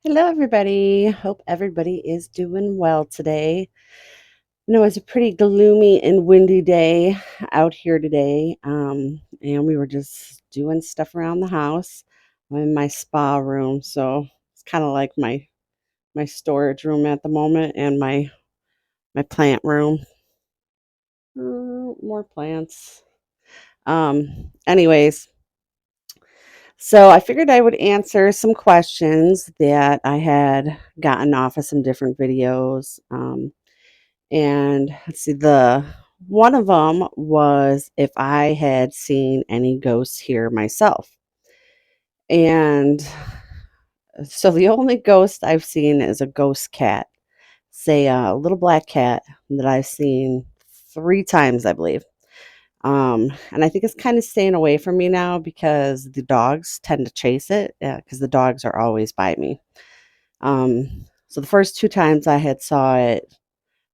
Hello, everybody. Hope everybody is doing well today. It's a pretty gloomy and windy day out here today, and we were just doing stuff around the house. I'm in my spa room, so it's kind of like my storage room at the moment, and my plant room. More plants. Anyways, so I figured I would answer some questions that I had gotten off of some different videos. And let's see, the one of them was if I had seen any ghosts here myself. And so the only ghost I've seen is a ghost cat, say a little black cat that I've seen 3 times, I believe. And I think it's kind of staying away from me now because the dogs tend to chase it because the dogs are always by me. So the first 2 times I had saw it.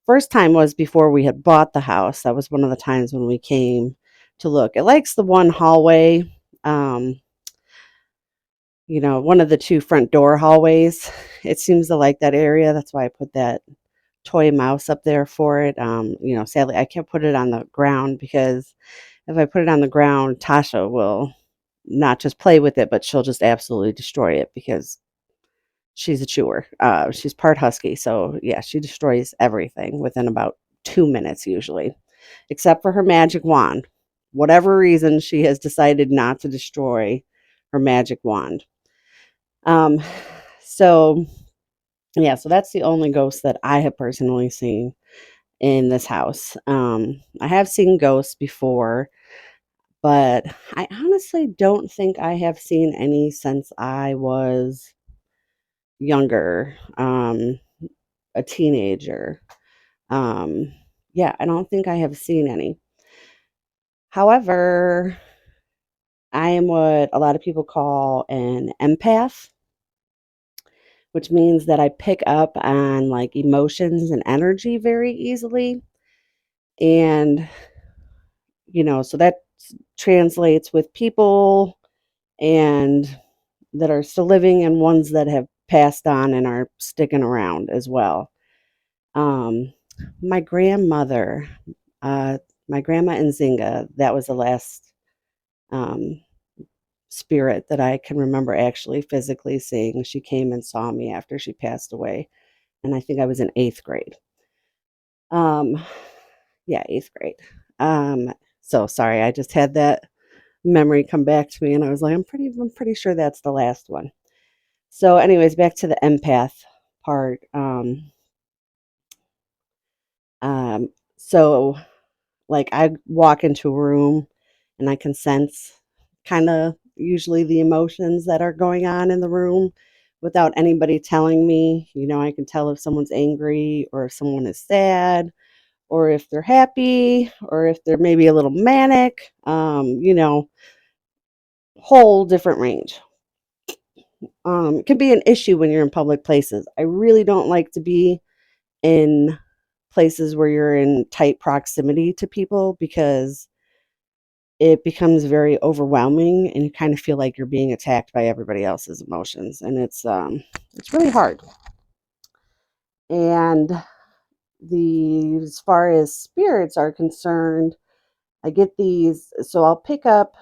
First time was before we had bought the house. That was one of the times when we came to look. It likes the one hallway, um, one of the 2 front door hallways. It seems to like that area. That's why I put that toy mouse up there for it. Sadly, I can't put it on the ground because if I put it on the ground, Tasha will not just play with it, but she'll just absolutely destroy it because she's a chewer. She's part husky, so yeah, she destroys everything within about 2 minutes usually, except for her magic wand. Whatever reason, she has decided not to destroy her magic wand. Um, so yeah, so that's the only ghost that I have personally seen in this house. I have seen ghosts before, but I honestly don't think I have seen any since I was younger, a teenager. Um, yeah, I don't think I have seen any. However, I am what a lot of people call an empath, which means that I pick up on like emotions and energy very easily. And, so that translates with people and that are still living and ones that have passed on and are sticking around as well. Um, my grandmother, uh, my grandma Nzinga, that was the last um, spirit that I can remember actually physically seeing. She came and saw me after she passed away, and I think I was in 8th grade. Um, yeah, 8th grade. Um, so sorry, I just had that memory come back to me, and I was like, I'm pretty sure that's the last one. So, anyways, back to the empath part. So like I walk into a room and I can sense kind of usually the emotions that are going on in the room without anybody telling me. I can tell if someone's angry or if someone is sad or if they're happy or if they're maybe a little manic. Whole different range. It can be an issue when you're in public places. I really don't like to be in places where you're in tight proximity to people because it becomes very overwhelming and you kind of feel like you're being attacked by everybody else's emotions, and it's really hard. And the as far as spirits are concerned, I get these, so I'll pick up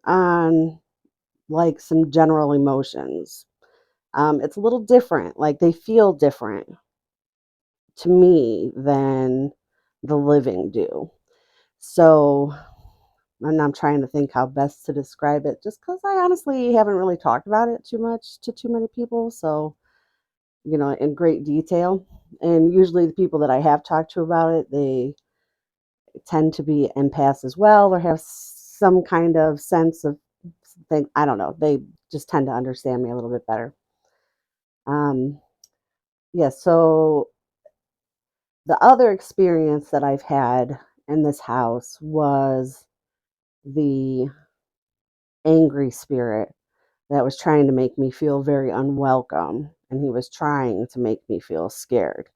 on like some general emotions. It's a little different, like they feel different to me than the living do. So, and I'm trying to think how best to describe it just because I honestly haven't really talked about it too much to too many people. So, in great detail. And usually the people that I have talked to about it, they tend to be empaths as well or have some kind of sense of thing. I don't know. They just tend to understand me a little bit better. Um, yeah. So the other experience that I've had in this house was the angry spirit that was trying to make me feel very unwelcome, and he was trying to make me feel scared.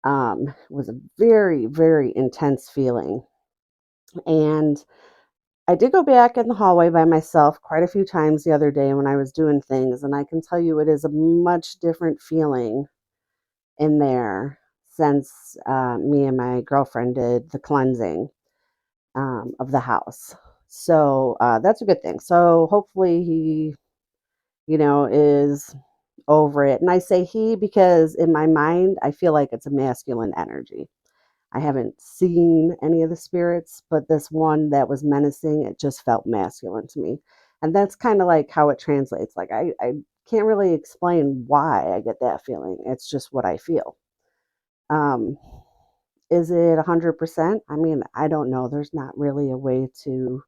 It was a very, very intense feeling. And I did go back in the hallway by myself quite a few times the other day when I was doing things, and I can tell you it is a much different feeling in there since me and my girlfriend did the cleansing of the house. So that's a good thing. So hopefully he, is over it. And I say he because in my mind, I feel like it's a masculine energy. I haven't seen any of the spirits, but this one that was menacing, it just felt masculine to me. And that's kind of like how it translates. Like I can't really explain why I get that feeling. It's just what I feel. Um, is it 100%? I mean, I don't know. There's not really a way to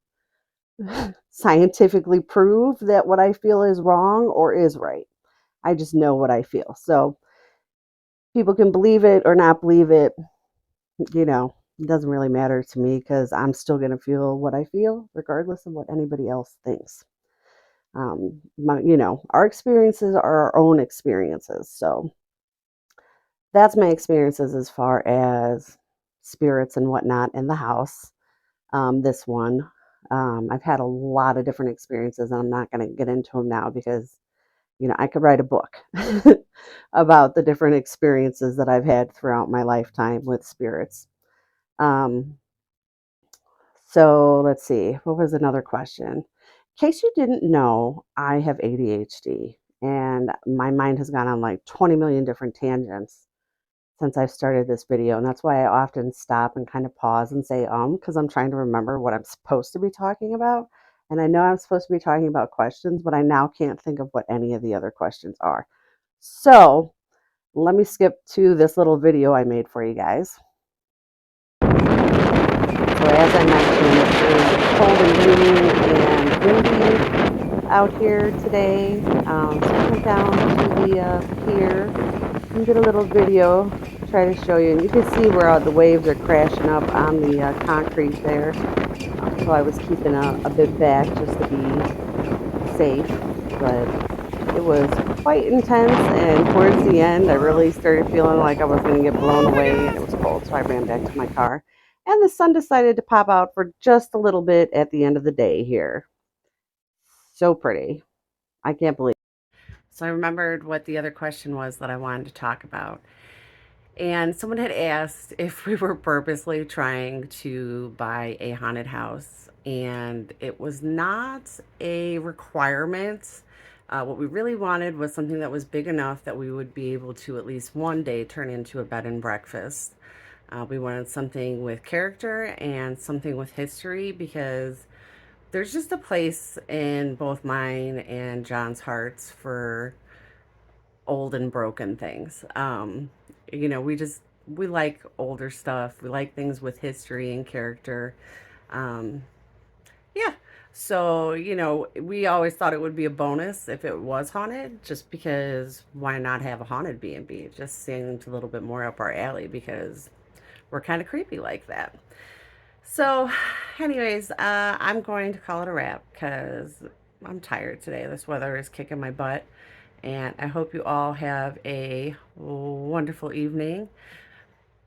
scientifically prove that what I feel is wrong or is right. I just know what I feel. So people can believe it or not believe it, it doesn't really matter to me because I'm still going to feel what I feel regardless of what anybody else thinks. Our experiences are our own experiences. So that's my experiences as far as spirits and whatnot in the house. This one, I've had a lot of different experiences, and I'm not going to get into them now because I could write a book about the different experiences that I've had throughout my lifetime with spirits. Um, so let's see, what was another question? In case you didn't know, I have ADHD, and my mind has gone on like 20 million different tangents since I've started this video. And that's why I often stop and kind of pause and say, because I'm trying to remember what I'm supposed to be talking about. And I know I'm supposed to be talking about questions, but I now can't think of what any of the other questions are. So let me skip to this little video I made for you guys. So as I mentioned, it is cold and rainy and windy out here today. So I went down to the pier and did a little video, try to show you. And you can see where the waves are crashing up on the concrete there. So I was keeping a bit back just to be safe. But it was quite intense, and towards the end, I really started feeling like I was going to get blown away, and it was cold, so I ran back to my car. And the sun decided to pop out for just a little bit at the end of the day here. So pretty. I can't believe it. So I remembered what the other question was that I wanted to talk about. And someone had asked if we were purposely trying to buy a haunted house, and it was not a requirement. What we really wanted was something that was big enough that we would be able to at least one day turn into a bed and breakfast. We wanted something with character and something with history because there's just a place in both mine and John's hearts for old and broken things. We like older stuff. We like things with history and character. Um, yeah. So, we always thought it would be a bonus if it was haunted, just because why not have a haunted B&B? It just seemed a little bit more up our alley because we're kind of creepy like that. So, anyways, I'm going to call it a wrap because I'm tired today. This weather is kicking my butt. And I hope you all have a wonderful evening.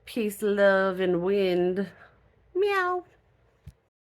Peace, love, and wind. Meow.